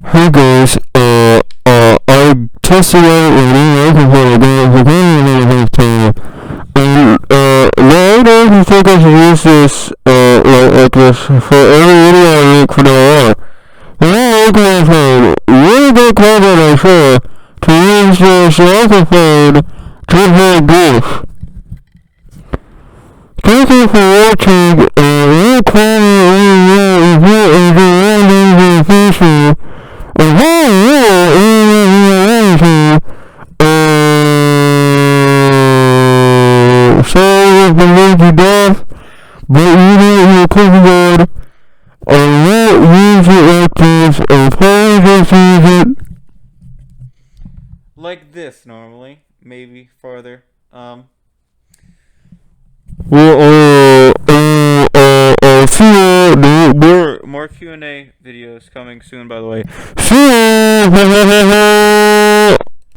Hey guys, I tested out a new microphone again for another time, and now I don't think I should use this, like this for every video I make from now on. The new microphone, really good content I saw, to use this microphone to play golf. Thank you for watching, you call me if you enjoy the future. Sorry if I made you deaf, but you know you're cooking good. I won't use it like this, I'll probably just use it Like this normally, maybe farther. see you, More Q&A videos coming soon, by the way. see you.